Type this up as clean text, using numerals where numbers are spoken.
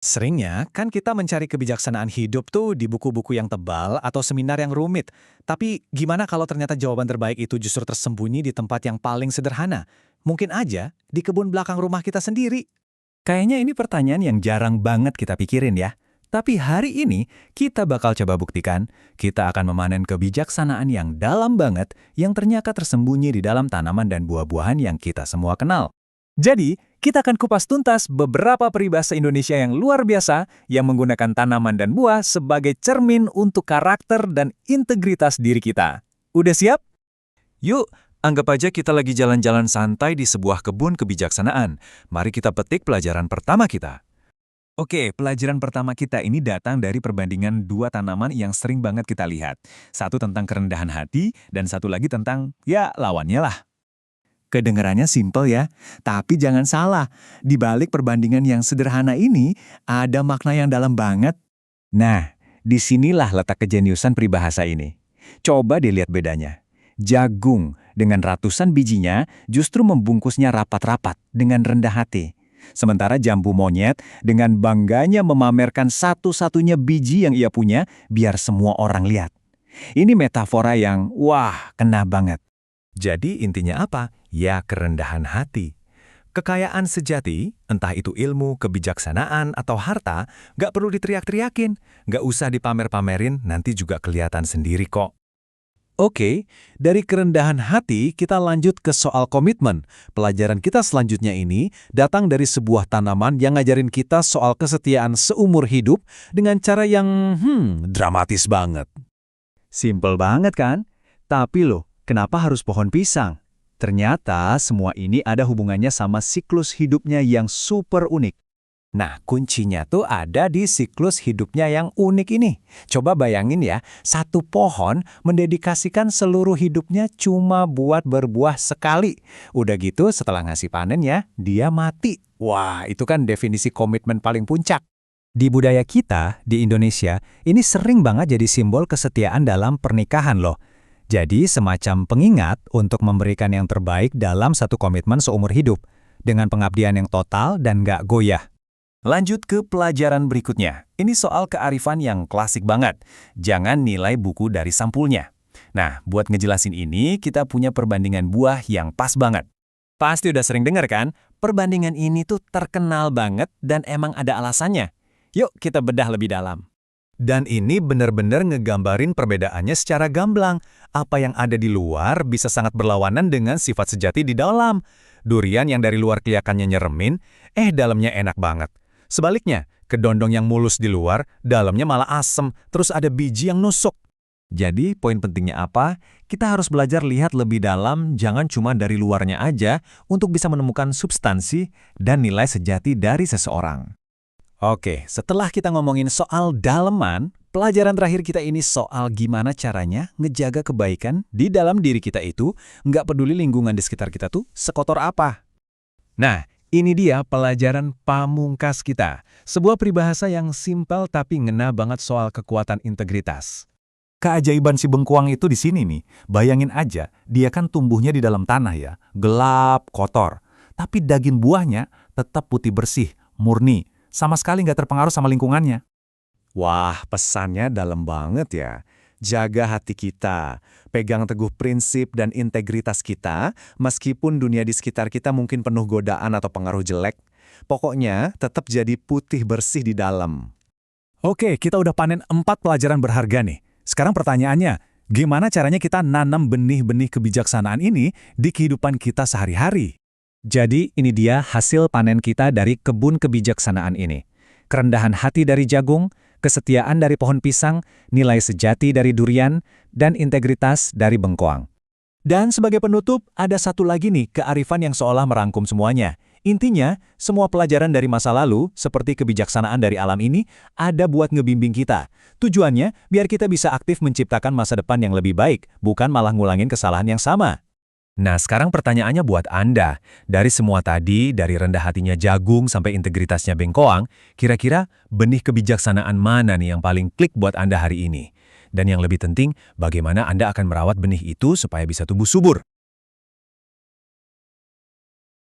Seringnya, kan kita mencari kebijaksanaan hidup tuh di buku-buku yang tebal atau seminar yang rumit. Tapi gimana kalau ternyata jawaban terbaik itu justru tersembunyi di tempat yang paling sederhana? Mungkin aja di kebun belakang rumah kita sendiri. Kayaknya ini pertanyaan yang jarang banget kita pikirin ya. Tapi hari ini kita bakal coba buktikan, kita akan memanen kebijaksanaan yang dalam banget yang ternyata tersembunyi di dalam tanaman dan buah-buahan yang kita semua kenal. Jadi, kita akan kupas tuntas beberapa peribahasa Indonesia yang luar biasa yang menggunakan tanaman dan buah sebagai cermin untuk karakter dan integritas diri kita. Udah siap? Yuk, anggap aja kita lagi jalan-jalan santai di sebuah kebun kebijaksanaan. Mari kita petik pelajaran pertama kita. Oke, pelajaran pertama kita ini datang dari perbandingan dua tanaman yang sering banget kita lihat. Satu tentang kerendahan hati, dan satu lagi tentang, ya, lawannya lah. Kedengarannya simpel ya, tapi jangan salah. Di balik perbandingan yang sederhana ini, ada makna yang dalam banget. Nah, disinilah letak kejeniusan peribahasa ini. Coba dilihat bedanya. Jagung dengan ratusan bijinya justru membungkusnya rapat-rapat dengan rendah hati. Sementara jambu monyet dengan bangganya memamerkan satu-satunya biji yang ia punya biar semua orang lihat. Ini metafora yang, wah, kena banget. Jadi intinya apa? Ya, kerendahan hati. Kekayaan sejati, entah itu ilmu, kebijaksanaan, atau harta, nggak perlu diteriak-teriakin. Nggak usah dipamer-pamerin, nanti juga kelihatan sendiri kok. Oke, dari kerendahan hati kita lanjut ke soal komitmen. Pelajaran kita selanjutnya ini datang dari sebuah tanaman yang ngajarin kita soal kesetiaan seumur hidup dengan cara yang, dramatis banget. Simpel banget kan? Tapi loh, kenapa harus pohon pisang? Ternyata semua ini ada hubungannya sama siklus hidupnya yang super unik. Nah, kuncinya tuh ada di siklus hidupnya yang unik ini. Coba bayangin ya, satu pohon mendedikasikan seluruh hidupnya cuma buat berbuah sekali. Udah gitu setelah ngasih panen ya, dia mati. Wah, itu kan definisi komitmen paling puncak. Di budaya kita, di Indonesia, ini sering banget jadi simbol kesetiaan dalam pernikahan loh. Jadi semacam pengingat untuk memberikan yang terbaik dalam satu komitmen seumur hidup, dengan pengabdian yang total dan nggak goyah. Lanjut ke pelajaran berikutnya. Ini soal kearifan yang klasik banget. Jangan nilai buku dari sampulnya. Nah, buat ngejelasin ini, kita punya perbandingan buah yang pas banget. Pasti udah sering dengar kan? Perbandingan ini tuh terkenal banget dan emang ada alasannya. Yuk kita bedah lebih dalam. Dan ini benar-benar ngegambarin perbedaannya secara gamblang. Apa yang ada di luar bisa sangat berlawanan dengan sifat sejati di dalam. Durian yang dari luar kelihatannya nyeremin, dalamnya enak banget. Sebaliknya, kedondong yang mulus di luar, dalamnya malah asem, terus ada biji yang nusuk. Jadi, poin pentingnya apa? Kita harus belajar lihat lebih dalam, jangan cuma dari luarnya aja, untuk bisa menemukan substansi dan nilai sejati dari seseorang. Oke, setelah kita ngomongin soal daleman, pelajaran terakhir kita ini soal gimana caranya ngejaga kebaikan di dalam diri kita itu, nggak peduli lingkungan di sekitar kita tuh sekotor apa. Nah, ini dia pelajaran pamungkas kita. Sebuah peribahasa yang simpel tapi ngena banget soal kekuatan integritas. Keajaiban si bengkuang itu di sini nih. Bayangin aja, dia kan tumbuhnya di dalam tanah ya. Gelap, kotor. Tapi daging buahnya tetap putih bersih, murni. Sama sekali nggak terpengaruh sama lingkungannya. Wah, pesannya dalam banget ya. Jaga hati kita, pegang teguh prinsip dan integritas kita, meskipun dunia di sekitar kita mungkin penuh godaan atau pengaruh jelek. Pokoknya, tetap jadi putih bersih di dalam. Oke, kita udah panen 4 pelajaran berharga nih. Sekarang pertanyaannya, gimana caranya kita nanam benih-benih kebijaksanaan ini di kehidupan kita sehari-hari? Jadi, ini dia hasil panen kita dari kebun kebijaksanaan ini. Kerendahan hati dari jagung, kesetiaan dari pohon pisang, nilai sejati dari durian, dan integritas dari bengkoang. Dan sebagai penutup, ada satu lagi nih kearifan yang seolah merangkum semuanya. Intinya, semua pelajaran dari masa lalu, seperti kebijaksanaan dari alam ini, ada buat ngebimbing kita. Tujuannya, biar kita bisa aktif menciptakan masa depan yang lebih baik, bukan malah ngulangin kesalahan yang sama. Nah, sekarang pertanyaannya buat Anda. Dari semua tadi, dari rendah hatinya jagung sampai integritasnya bengkoang, kira-kira benih kebijaksanaan mana nih yang paling klik buat Anda hari ini? Dan yang lebih penting, bagaimana Anda akan merawat benih itu supaya bisa tumbuh subur?